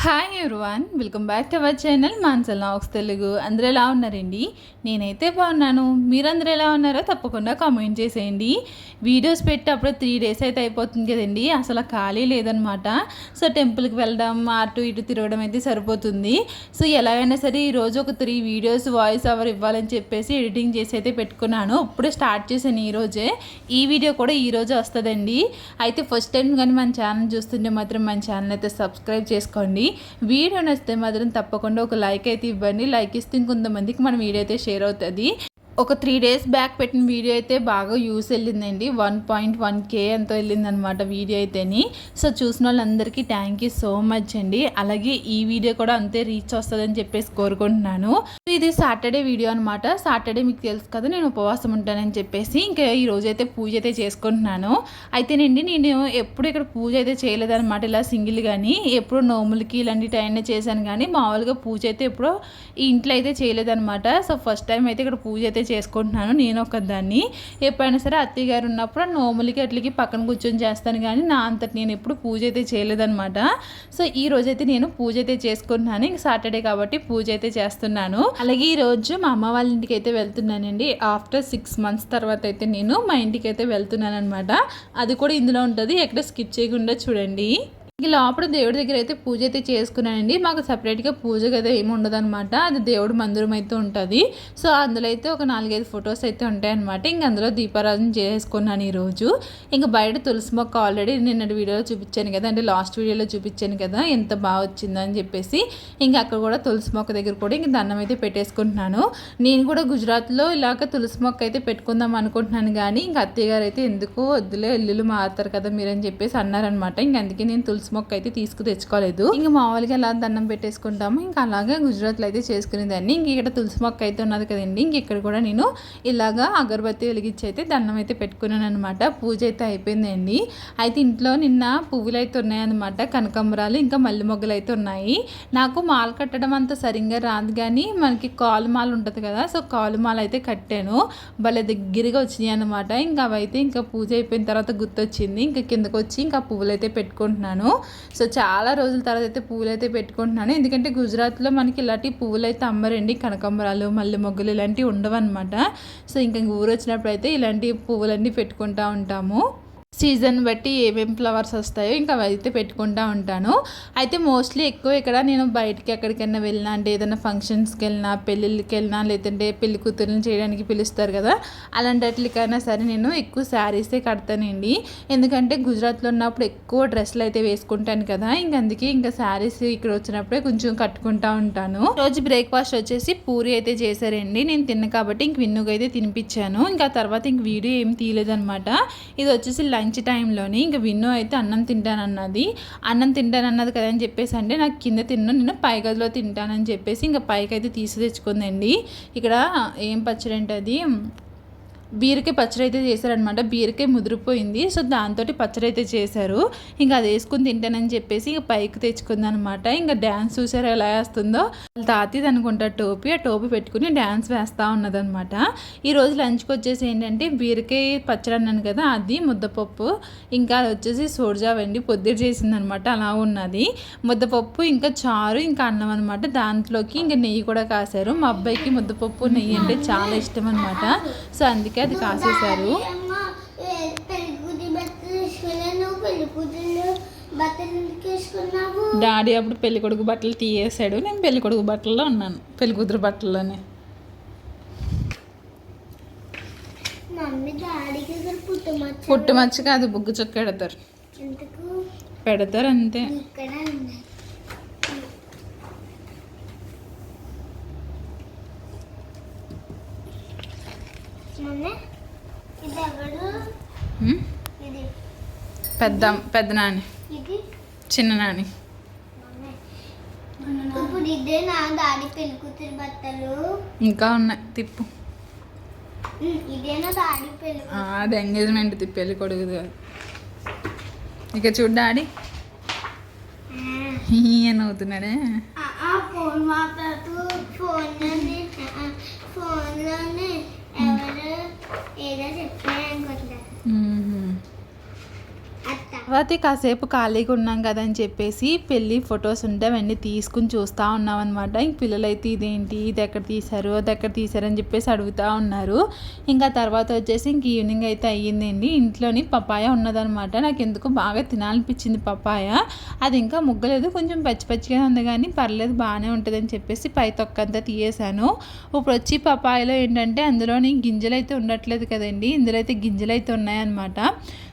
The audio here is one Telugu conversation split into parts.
Hi everyone, welcome back to our channel Mansal vlogs Telugu. అందరూ ఎలా ఉన్నారండి? నేనైతే బాగున్నాను. మీరందరూ ఎలా ఉన్నారో తప్పకుండా కామెంట్ చేసేయండి. వీడియోస్ పెట్టి అప్పుడు 3 days అయితే అయిపోతుంది కదండి, అసలు ఖాళీ లేదనమాట. సో టెంపుల్కి వెళ్ళడం, అటు ఇటు తిరగడం అయితే సరిపోతుంది. సో ఎలాగైనా సరే ఈరోజు ఒక 3 వీడియోస్ వాయిస్ ఓవర్ ఇవ్వాలని చెప్పేసి ఎడిటింగ్ చేసి అయితే పెట్టుకున్నాను. ఇప్పుడే స్టార్ట్ చేశాను ఈరోజే. ఈ వీడియో కూడా ఈరోజే వస్తుందండి. అయితే ఫస్ట్ టైం కానీ మన ఛానల్ చూస్తుంటే మాత్రం మన ఛానల్ అయితే సబ్స్క్రైబ్ చేసుకోండి. వీడియో నచ్చితే మాత్రం తప్పకుండా ఒక లైక్ అయితే ఇవ్వండి. లైక్ ఇస్తే ఇంకొంతమందికి మన వీడియో అయితే షేర్ అవుతుంది. ఒక 3 days బ్యాక్ పెట్టిన వీడియో అయితే బాగా యూస్ వెళ్ళిందండి. 1.1K ఎంతో వెళ్ళిందనమాట వీడియో అయితేని. సో చూసిన వాళ్ళందరికీ థ్యాంక్ యూ సో మచ్ అండి. అలాగే ఈ వీడియో కూడా అంతే రీచ్ వస్తుందని చెప్పేసి కోరుకుంటున్నాను. ఇది సాటర్డే వీడియో అనమాట. సాటర్డే మీకు తెలుసు కదా, నేను ఉపవాసం ఉంటానని చెప్పేసి ఇంకా ఈ రోజు అయితే పూజ అయితే చేసుకుంటున్నాను. అయితేనండి నేను ఎప్పుడు ఇక్కడ పూజ అయితే చేయలేదన్నమాట, ఇలా సింగిల్ కానీ. ఎప్పుడు నోములకి ఇలాంటి టైం చేశాను కానీ మామూలుగా పూజ అయితే ఎప్పుడో ఈ ఇంట్లో అయితే చేయలేదన్నమాట. సో ఫస్ట్ టైం అయితే ఇక్కడ పూజ అయితే చేసుకుంటున్నాను నేను ఒకదాన్ని. ఎప్పుడైనా సరే అత్తయ్య గారు ఉన్నప్పుడు నోములకి అట్లకి పక్కన కూర్చొని చేస్తాను కానీ నా అంతటి నేను ఎప్పుడు పూజ అయితే చేయలేదన్నమాట. సో ఈ రోజు అయితే నేను పూజ అయితే చేసుకుంటున్నాను. ఇంక సాటర్డే కాబట్టి పూజ అయితే చేస్తున్నాను. అలాగే ఈ రోజు మా అమ్మ వాళ్ళ ఇంటికి అయితే వెళ్తున్నానండి. ఆఫ్టర్ 6 months తర్వాత అయితే నేను మా ఇంటికి అయితే వెళ్తున్నాను అనమాట. అది కూడా ఇందులో ఉంటుంది, ఎక్కడ స్కిప్ చేయకుండా చూడండి. ఇంక లోపల దేవుడి దగ్గర అయితే పూజ అయితే చేసుకున్నానండి. మాకు సపరేట్గా పూజ గది ఏమి ఉండదు అనమాట, అది దేవుడి మందిరం అయితే ఉంటుంది. సో అందులో అయితే ఒక 4-5 ఫొటోస్ అయితే ఉంటాయన్నమాట. ఇంక అందులో దీపారాధన చేసుకున్నాను ఈరోజు. ఇంకా బయట తులసి మొక్క ఆల్రెడీ నిన్నటి వీడియోలో చూపించాను కదా, అంటే లాస్ట్ వీడియోలో చూపించాను కదా ఎంత బాగా వచ్చిందని చెప్పేసి. ఇంకా అక్కడ కూడా తులసి మొక్క దగ్గర కూడా ఇంక దండం అయితే పెట్టేసుకుంటున్నాను. నేను కూడా గుజరాత్లో ఇలాగ తులసి మొక్క అయితే పెట్టుకుందాం అనుకుంటున్నాను కానీ ఇంక అత్తయ్య గారు అయితే ఎందుకు వద్దులే, ఇల్లులు మారుతారు కదా మీరని చెప్పేసి అన్నారనమాట. ఇంక అందుకే నేను తులసి మొక్క అయితే తెచ్చుకోలేదు. ఇంకా మామూలుగా అలా దండం పెట్టేసుకుంటాము. ఇంకా అలాగే గుజరాత్లో అయితే చేసుకునేదాన్ని. ఇంక ఇక్కడ తులసి మొక్క అయితే ఉన్నది కదండి, ఇంక ఇక్కడ కూడా నేను ఇలాగా అగరబత్తి వెలిగించి అయితే దండం అయితే పెట్టుకున్నాను అనమాట. పూజ అయితే అయిపోయిందండి. అయితే ఇంట్లో నిన్న పువ్వులు అయితే ఉన్నాయన్నమాట, కనకాంబరాలు ఇంకా మల్లె మొగ్గలు అయితే ఉన్నాయి. నాకు మాల కట్టడం అంత సరిగ్గా రాదు కానీ మనకి కాలు మాల ఉంటుంది కదా, సో కాలు మాల అయితే కట్టాను. భలే దగ్గరగా వచ్చినాయి అనమాట. ఇంకా అవైతే ఇంకా పూజ అయిపోయిన తర్వాత గుర్తొచ్చింది. ఇంకా కిందకు వచ్చి ఇంకా పువ్వులు అయితే పెట్టుకుంటున్నాను. సో చాలా రోజుల తర్వాత అయితే పువ్వులు అయితే పెట్టుకుంటున్నాను. ఎందుకంటే గుజరాత్లో మనకి ఇలాంటి పువ్వులు అయితే అమ్మరండి, కనకాంబరాలు మల్లె మొగ్గలు ఇలాంటివి ఉండవు అనమాట. సో ఇంకా ఊరు వచ్చినప్పుడు అయితే ఇలాంటి పువ్వులన్నీ పెట్టుకుంటూ ఉంటాము. సీజన్ బట్టి ఏమేమి ఫ్లవర్స్ వస్తాయో ఇంకా అవి అయితే పెట్టుకుంటూ ఉంటాను. అయితే మోస్ట్లీ ఎక్కువ ఇక్కడ నేను బయటికి ఎక్కడికైనా వెళ్ళినా, అంటే ఏదైనా ఫంక్షన్స్కి వెళ్ళినా, పెళ్ళిళ్ళకి వెళ్ళినా, లేదంటే పెళ్లి కూతురుని చేయడానికి పిలుస్తారు కదా, అలాంటికైనా సరే నేను ఎక్కువ శారీసే కడతానండి. ఎందుకంటే గుజరాత్లో ఉన్నప్పుడు ఎక్కువ డ్రెస్సులు అయితే వేసుకుంటాను కదా, ఇంక అందుకే ఇంకా శారీస్ ఇక్కడ వచ్చినప్పుడే కొంచెం కట్టుకుంటూ ఉంటాను. రోజు బ్రేక్ఫాస్ట్ వచ్చేసి పూరి అయితే చేశారండి. నేను తిన్న కాబట్టి ఇంక విన్నుగా అయితే తినిపించాను. ఇంకా తర్వాత ఇంక వీడియో ఏమి తీయలేదనమాట. ఇది వచ్చేసి లంచ్ టైంలోని ఇంకా విన్ను అయితే అన్నం తింటానన్నది కదా అని చెప్పేసి, అంటే నాకు కింద నేను పై గదిలో తింటానని చెప్పేసి ఇంకా పైకి అయితే తెచ్చుకుందండి. ఇక్కడ ఏం పచ్చడి అంటే అది బీరకాయ పచ్చడి అయితే చేశారనమాట. బీరకాయ ముదిరిపోయింది, సో దాంతో పచ్చడి అయితే చేశారు. ఇంకా అది వేసుకుని తింటానని చెప్పేసి ఇంకా పైకి తెచ్చుకుందనమాట. ఇంకా డ్యాన్స్ చూసారు ఎలా వేస్తుందో, తాతీది అనుకుంటా టోపీ, ఆ టోపీ పెట్టుకుని డ్యాన్స్ వేస్తూ ఉన్నదనమాట. ఈరోజు లంచ్కి వచ్చేసి ఏంటంటే బీరకాయ పచ్చడి అన్నాను కదా, అది ముద్దపప్పు, ఇంకా అది వచ్చేసి సోర్జా వెండి పొద్దుట చేసిందనమాట. అలా ఉన్నది ముద్దపప్పు, ఇంకా చారు, ఇంకా అన్నం అనమాట. దాంట్లోకి ఇంకా నెయ్యి కూడా కాశారు. మా అబ్బాయికి ముద్దపప్పు నెయ్యి అంటే చాలా ఇష్టం అనమాట. సో అందుకే అది కాసేశారు. డాడీ అప్పుడు పెళ్లి కొడుకు బట్టలు తీయేసాడు, నేను పెళ్లి కొడుకు బట్టల్లో ఉన్నాను, పెళ్లి కూతురు బట్టల్లోనే. పుట్టుమచ్చ కాదు, బుగ్గు చొక్క పెడతారు అంతే. పెద్ద నాని, చిన్న నాని. ఇంకా ఉన్నాయి, తిప్పు. అది ఎంగేజ్మెంట్ తిప్పి పెళ్ళి కొడుకు కాదు. ఇక చూడు డాడీ అని అవుతున్నాడే. ఏదో చెప్పాను అనుకుంటా. తర్వాత కాసేపు ఖాళీగా ఉన్నాం కదా అని చెప్పేసి పెళ్ళి ఫొటోస్ ఉంటే అవన్నీ తీసుకుని చూస్తూ ఉన్నాం అనమాట. ఇంక పిల్లలైతే ఇదేంటి, ఇది ఎక్కడ తీశారు, అది ఎక్కడ తీశారు అని చెప్పేసి అడుగుతూ ఉన్నారు. ఇంకా తర్వాత వచ్చేసి ఇంక ఈవినింగ్ అయితే అయ్యిందండి. ఇంట్లోని పపాయ ఉన్నదనమాట. నాకు ఎందుకు బాగా తినాలనిపించింది పపాయ. అది ఇంకా ముగ్గలేదు, కొంచెం పచ్చి పచ్చిగా ఉంది కానీ పర్లేదు బాగానే ఉంటుంది అని చెప్పేసి పై తొక్కంతా తీయేసాను. ఇప్పుడు వచ్చి పపాయలో ఏంటంటే అందులోని గింజలు అయితే ఉండట్లేదు కదండి, ఇందులో అయితే గింజలు అయితే ఉన్నాయన్నమాట.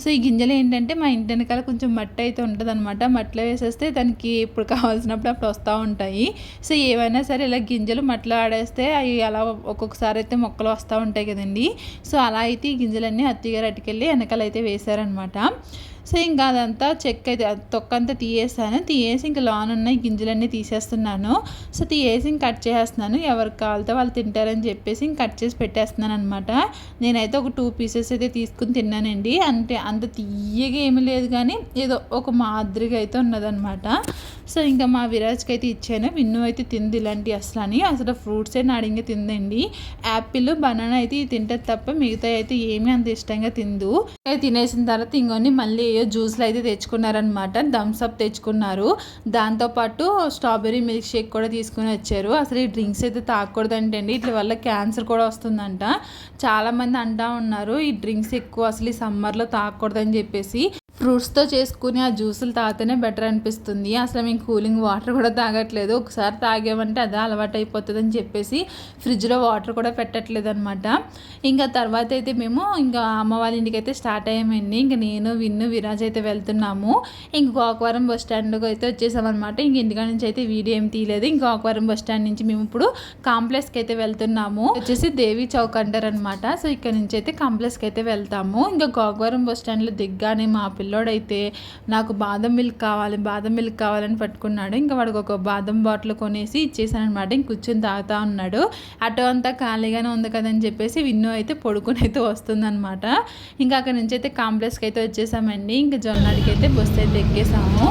సో ఈ గింజలు ఏంటంటే మా ఇంటి వెనకాల కొంచెం మట్టి అయితే ఉంటుంది అనమాట. మట్టిలో వేసేస్తే దానికి ఇప్పుడు కావాల్సినప్పుడు అప్పుడు వస్తూ ఉంటాయి. సో ఏవైనా సరే ఇలా గింజలు మట్టిలో ఆడేస్తే అవి అలా ఒక్కొక్కసారి అయితే మొక్కలు వస్తూ ఉంటాయి కదండి. సో అలా అయితే ఈ గింజలన్నీ అత్తగారు అటుకెళ్ళి వెనకాల అయితే వేశారనమాట. సో ఇంకా అదంతా చెక్క అయితే తొక్కంతా తీయేసి ఇంకా లోన్ ఉన్న గింజలన్నీ తీసేస్తున్నాను. సో తీయేసి ఇంక కట్ చేసేస్తున్నాను. ఎవరికి కావాలితే వాళ్ళు తింటారని చెప్పేసి ఇంక కట్ చేసి పెట్టేస్తున్నాను అనమాట. నేనైతే ఒక 2 పీసెస్ అయితే తీసుకుని తిన్నానండి. అంటే అంత తీయగా ఏమీ లేదు కానీ ఏదో ఒక మాదిరిగా అయితే ఉన్నదనమాట. సో ఇంకా మా విరాజ్కి అయితే ఇచ్చాను. విన్ను అయితే తింది ఇలాంటివి అసలు ఫ్రూట్సే నాడింగా తిందండి. యాపిల్ బనానా అయితే తింటే తప్ప మిగతా అయితే ఏమీ అంత ఇష్టంగా తిందు. తినేసిన తర్వాత ఇంకొన్ని మళ్ళీ జ్యూస్లు అయితే తెచ్చుకున్నారనమాట. థమ్స్అప్ తెచ్చుకున్నారు. దాంతోపాటు స్ట్రాబెర్రీ మిల్క్ షేక్ కూడా తీసుకుని వచ్చారు. అసలు ఈ డ్రింక్స్ అయితే తాగకూడదంటే అండి, వీటి వల్ల క్యాన్సర్ కూడా వస్తుందంట. చాలామంది అంటూ ఉన్నారు ఈ డ్రింక్స్ ఎక్కువ అసలు ఈ సమ్మర్లో తాగకూడదని చెప్పేసి. ఫ్రూట్స్తో చేసుకుని ఆ జ్యూసులు తాగితేనే బెటర్ అనిపిస్తుంది. అసలు మేము కూలింగ్ వాటర్ కూడా తాగట్లేదు. ఒకసారి తాగామంటే అదే అలవాటు అయిపోతుంది అని చెప్పేసి ఫ్రిడ్జ్లో వాటర్ కూడా పెట్టట్లేదు అనమాట. ఇంకా తర్వాత అయితే మేము ఇంకా అమ్మ వాళ్ళ ఇంటికి అయితే స్టార్ట్ అయ్యామండి. ఇంకా నేను విన్ను విరాజ్ అయితే వెళ్తున్నాము. ఇంక గోకవరం బస్ స్టాండ్కి అయితే వచ్చేసామన్నమాట. ఇంక ఇంటికాడ నుంచి అయితే వీడియో ఏం తీయలేదు. ఇంక గోకవరం బస్ స్టాండ్ నుంచి మేము ఇప్పుడు కాంప్లెక్స్కి అయితే వెళ్తున్నాము. వచ్చేసి దేవి చౌక్ అంటారు అనమాట. సో ఇక్కడ నుంచి అయితే కాంప్లెక్స్కి అయితే వెళ్తాము. ఇంకా గోకవరం బస్ స్టాండ్లో దిగ్గానే మా పిల్లోడైతే నాకు బాదం మిల్క్ కావాలని పట్టుకున్నాడు. ఇంకా వాడికి ఒక బాదం బాటిల్ కొనేసి ఇచ్చేసాను అనమాట. ఇంక కూర్చొని తాగుతూ ఉన్నాడు. అటు అంతా ఖాళీగానే ఉంది కదని చెప్పేసి విన్ను అయితే పడుకుని అయితే వస్తుందన్నమాట. ఇంకా అక్కడ నుంచి అయితే కాంప్లెక్స్కి అయితే వచ్చేసామండి. ఇంకా జొన్నాడికి అయితే బస్సు అయితే ఎక్కేసాము.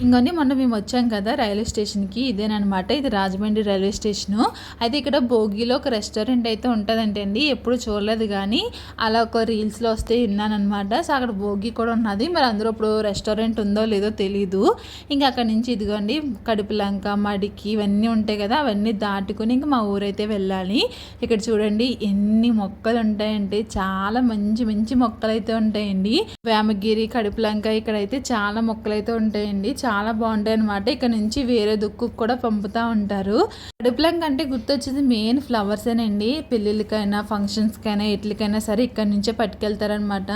ఇంకొన్ని మొన్న మేము వచ్చాం కదా రైల్వే స్టేషన్కి, ఇదేనమాట. ఇది రాజమండ్రి రైల్వే స్టేషను. అయితే ఇక్కడ భోగిలో ఒక రెస్టారెంట్ అయితే ఉంటుందంటే అండి, ఎప్పుడు చూడలేదు కానీ అలా ఒక రీల్స్లో వస్తే విన్నానమాట. సో అక్కడ భోగి కూడా ఉన్నది. మరి అందులో ఇప్పుడు రెస్టారెంట్ ఉందో లేదో తెలీదు. ఇంకా అక్కడ నుంచి ఇదిగోండి కడుపులంక, మడికి ఇవన్నీ ఉంటాయి కదా, అవన్నీ దాటుకుని ఇంకా మా ఊరైతే వెళ్ళాలి. ఇక్కడ చూడండి ఎన్ని మొక్కలు ఉంటాయంటే, చాలా మంచి మంచి మొక్కలు అయితే ఉంటాయండి. వేమగిరి, కడుపులంక ఇక్కడైతే చాలా మొక్కలు అయితే ఉంటాయండి. చాలా బాగుంటాయి అనమాట. ఇక్కడ నుంచి వేరే దుక్కు కూడా పంపుతూ ఉంటారు. కడుపులంక అంటే గుర్తొచ్చింది మెయిన్ ఫ్లవర్సేనండి. పెళ్ళిళ్ళకైనా ఫంక్షన్స్కైనా ఎట్లకైనా సరే ఇక్కడ నుంచే పట్టుకెళ్తారనమాట.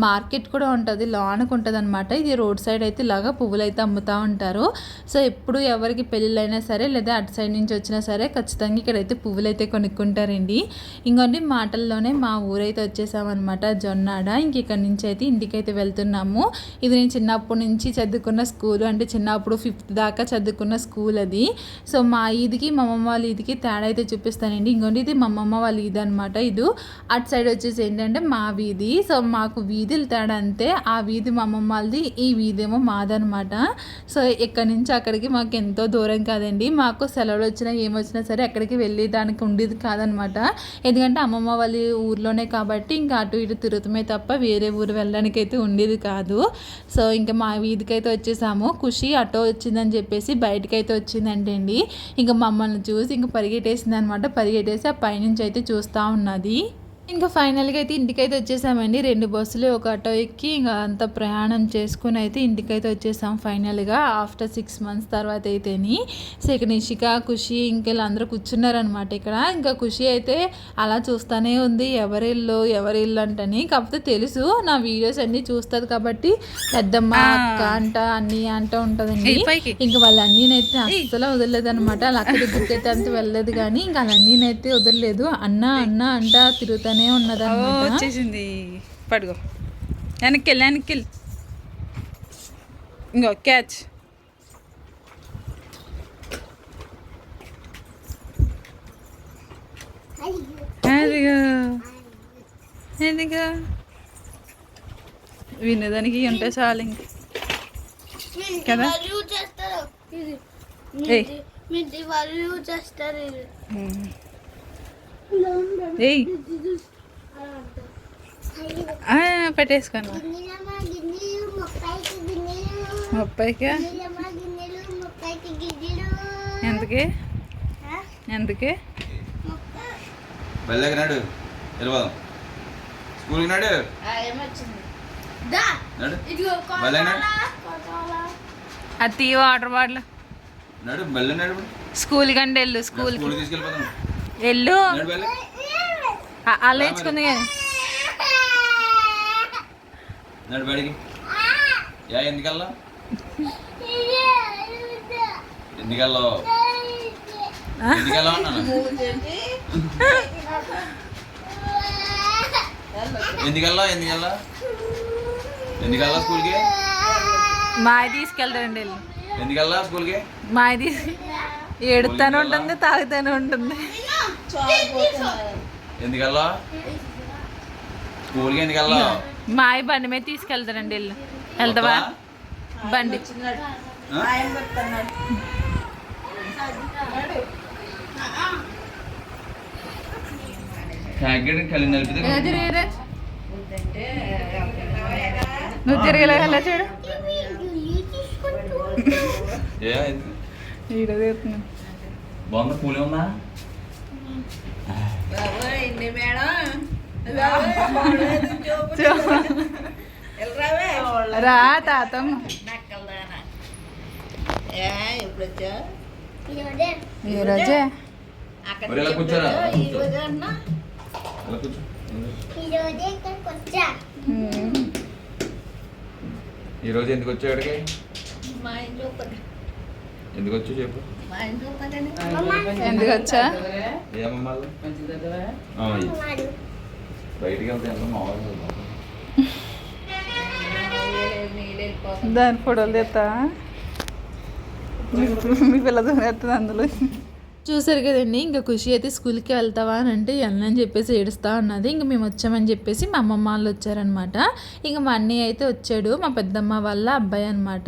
మార్కెట్ కూడా ఉంటుంది, లోనకు ఉంటుంది అనమాట. ఇది రోడ్ సైడ్ అయితే ఇలాగా పువ్వులు అయితే అమ్ముతూ ఉంటారు. సో ఎప్పుడు ఎవరికి పెళ్ళిళ్ళైనా సరే లేదా అటు సైడ్ నుంచి వచ్చినా సరే ఖచ్చితంగా ఇక్కడైతే పువ్వులు అయితే కొనుక్కుంటారండి. ఇంకొన్ని మాటల్లోనే మా ఊరైతే వచ్చేసామన్నమాట, జొన్నాడ. ఇంక ఇక్కడ నుంచి అయితే ఇంటికైతే వెళ్తున్నాము. ఇది నేను చిన్నప్పటి నుంచి చదువుకున్న స్కూల్, అంటే చిన్నప్పుడు 5th దాకా చదువుకున్న స్కూల్ అది. సో మా ఈదికి మా అమ్మమ్మ వాళ్ళ ఈదికి తేడా అయితే చూపిస్తానండి. ఇంకోటి ఇది మా అమ్మమ్మ వాళ్ళ ఈది అనమాట. ఇది అటు సైడ్ వచ్చేసి ఏంటంటే మా వీధి. సో మాకు వీధులు తేడా అంతే. ఆ వీధి మా అమ్మమ్మ వాళ్ళది, ఈ వీధి ఏమో మాదనమాట. సో ఇక్కడి నుంచి అక్కడికి మాకు ఎంతో దూరం కాదండి. మాకు సెలవులు వచ్చినా ఏమొచ్చినా సరే అక్కడికి వెళ్ళేదానికి ఉండేది కాదనమాట. ఎందుకంటే అమ్మమ్మ వాళ్ళ ఊర్లోనే కాబట్టి ఇంకా అటు ఇటు తిరుగుతామే తప్ప వేరే ఊరు వెళ్ళడానికి అయితే ఉండేది కాదు. సో ఇంకా మా వీధికి అయితే వచ్చేసాము. ఖుషి ఆటో వచ్చిందని చెప్పేసి బయటకైతే వచ్చిందంటే అండి, ఇంకా మమ్మల్ని చూసి ఇంకా పరిగెట్టేసింది అనమాట. పరిగెట్టేసి ఆ పైనుంచి అయితే చూస్తూ ఉన్నది. ఇంకా ఫైనల్గా అయితే ఇంటికైతే వచ్చేసామండి. 2 బస్సులు ఒక ఆటో ఎక్కి ఇంకా అంత ప్రయాణం చేసుకుని అయితే ఇంటికైతే వచ్చేసాం ఫైనల్గా ఆఫ్టర్ 6 మంత్స్ తర్వాత అయితేని. సో ఇక నిషిక, ఖుషి ఇంకా ఇలా అందరూ కూర్చున్నారనమాట ఇక్కడ. ఇంకా ఖుషి అయితే అలా చూస్తూనే ఉంది ఎవరిల్లు అంటని. కాకపోతే తెలుసు నా వీడియోస్ అన్నీ చూస్తుంది కాబట్టి పెద్దమ్మ అక్క అంట అన్నీ అంట ఉంటుందండి. ఇంకా వాళ్ళ అన్నీనైతే అస్సలు వదలలేదు అనమాట. అలా అక్క దగ్గరికి అయితే అంత వెళ్ళలేదు కానీ ఇంకా వాళ్ళ అన్నీనైతే వదలలేదు. అన్న అంట తిరుగుతానే ఉన్నది. వచ్చేసింది పడుగో వెనక్కి ఇంకో క్యాచ్. ఎందుకు వినేదానికి ఉంటే చాలు ఇంక కదా. పెట్టేసుకోను 30కి ఎందుకే వెళ్ళకి నాడు వెళ్ళిపోదాం స్కూల్కి నాడు అది వాటర్ బాటిల్ నాడు బెల్ల నాడు స్కూల్ కంటే వెళ్ళు స్కూల్ తీసుకెళ్ళిపోదాం వెళ్ళు అలా ఇచ్చుకుంది కానీ నాడు బడికి ఎందుకల్లా ఎందుకల్లా ఉన్నాను ఎందుకల్లా స్కూల్కి మాయ తీసుకెళ్తారండి వెళ్ళు ఎందుకల్లా స్కూల్కి మాయ తీసి ఏడుతానే ఉంటుంది తాగుతానే ఉంటుంది. ఎందుకల్లా స్కూల్కి ఎందుకల్లా మాయ బండి మీద తీసుకెళ్తారండి వెళ్ళు వెళ్తావా బండి నువ్వు తిరగలే ఎలా చూడు బాగుందా పూలే ఉందా రా తాతమ్మ ఈరోజే కూర్చోరా ఈరోజు ఎందుకు వచ్చాడికి ఎందుకు వచ్చా చెప్పు ఎందుకు వచ్చా ఏమమ్మా బయటికి వెళ్తే ఎంత మామూలు దాని ఫోటోలు తెస్తా మీ పిల్లతో పెడుతుంది అందులో. చూసారు కదండి. ఇంకా ఖుషి అయితే స్కూల్కి వెళ్తావా అని అంటే వెళ్ళనని చెప్పేసి ఏడుస్తూ ఉన్నది. ఇంక మేము వచ్చామని చెప్పేసి మా అమ్మమ్మ వాళ్ళు వచ్చారనమాట. ఇంకా మా అన్నయ్య అయితే వచ్చాడు, మా పెద్దమ్మ వాళ్ళ అబ్బాయి అనమాట.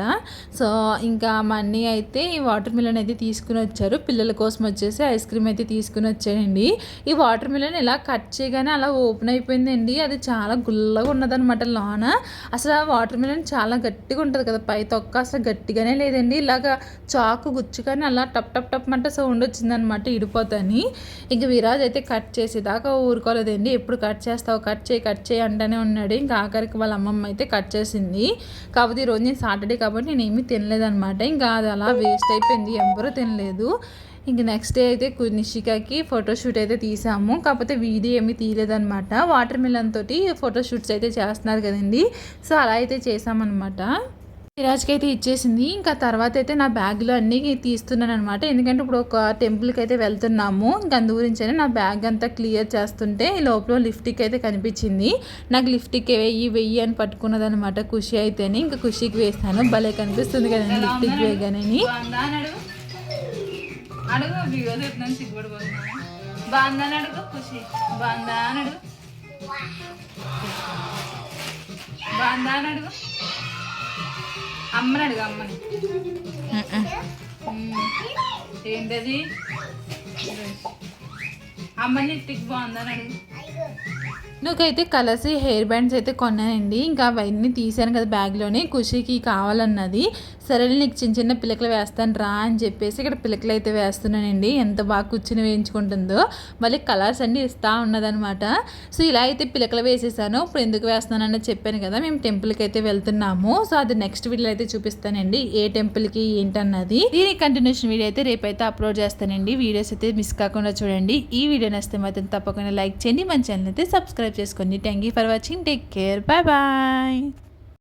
సో ఇంకా మా అన్నయ్య అయితే ఈ వాటర్ మిలన్ అయితే తీసుకుని వచ్చారు. పిల్లల కోసం వచ్చేసి ఐస్ క్రీమ్ అయితే తీసుకుని వచ్చాడండి. ఈ వాటర్ మిలన్ ఇలా కట్ చేయగానే అలా ఓపెన్ అయిపోయిందండి. అది చాలా గుల్లగా ఉన్నదనమాట లోన. అసలు ఆ వాటర్ మిలన్ చాలా గట్టిగా ఉంటుంది కదా, పై తొక్క అసలు గట్టిగానే లేదండి. ఇలాగ చాకు గుచ్చుకొని అలా టప్ టప్ టప్ అంటే సౌండ్ వచ్చింది అనమాట, ఇడిపోతాని. ఇంక విరాజ్ అయితే కట్ చేసేదాకా ఊరుకోలేదండి. ఎప్పుడు కట్ చేయి అంటూనే ఉన్నాడు. ఇంకా ఆఖరికి వాళ్ళ అమ్మమ్మ అయితే కట్ చేసింది. కాకపోతే ఈరోజు నేను సాటర్డే కాబట్టి నేను ఏమీ తినలేదనమాట. ఇంకా అది అలా వేస్ట్ అయిపోయింది, ఎవ్వరూ తినలేదు. ఇంక నెక్స్ట్ డే అయితే నిషికాకి ఫోటోషూట్ అయితే తీసాము. కాకపోతే వీడియో ఏమీ తీయలేదనమాట. వాటర్ మిలన్ తోటి ఫోటోషూట్స్ అయితే చేస్తున్నారు కదండి, సో అలా అయితే చేసామన్నమాట. విరాజ్కి అయితే ఇచ్చేసింది. ఇంకా తర్వాత అయితే నా బ్యాగ్లో అన్నీ తీస్తున్నాను అనమాట. ఎందుకంటే ఇప్పుడు ఒక టెంపుల్కి అయితే వెళ్తున్నాము. ఇంకా అందు గురించి నా బ్యాగ్ అంతా క్లియర్ చేస్తుంటే ఈ లోపల లిప్స్టిక్ అయితే కనిపించింది. నాకు లిప్స్టిక్ వెయ్యి అని పట్టుకున్నదనమాట ఖుషి అయితేనే. ఇంకా ఖుషికి వేస్తాను, భలే కనిపిస్తుంది కదండి లిప్స్టిక్ వేయగానే. అమ్మని అడుగు, అమ్మని ఏంటది అమ్మని టిక్ బాగుందని అడుగు. నువ్వైతే కలసి హెయిర్ బ్యాండ్స్ అయితే కొన్నానండి. ఇంకా అవన్నీ తీసాను కదా బ్యాగ్లోనే, ఖుషికి కావాలన్నది. సరే నీకు చిన్న చిన్న పిలకలు వేస్తాను రా అని చెప్పేసి ఇక్కడ పిలకలు అయితే వేస్తున్నానండి. ఎంత బాగా కూర్చుని వేయించుకుంటుందో, మళ్ళీ కలర్స్ అన్నీ ఇస్తూ ఉన్నదనమాట. సో ఇలా అయితే పిలకలు వేసేసాను. ఇప్పుడు ఎందుకు వేస్తున్నానని చెప్పాను కదా, మేము టెంపుల్కి అయితే వెళ్తున్నాము. సో అది నెక్స్ట్ వీడియో అయితే చూపిస్తానండి, ఏ టెంపుల్కి ఏంటన్నది. దీని కంటిన్యూషన్ వీడియో అయితే రేపైతే అప్లోడ్ చేస్తానండి. వీడియోస్ అయితే మిస్ కాకుండా చూడండి. ఈ వీడియో నచ్చితే మాత్రం తప్పకుండా లైక్ చేయండి, మన ఛానల్ అయితే సబ్స్క్రైబ్ చేసుకోండి. Thank you for watching. Take care. Bye bye.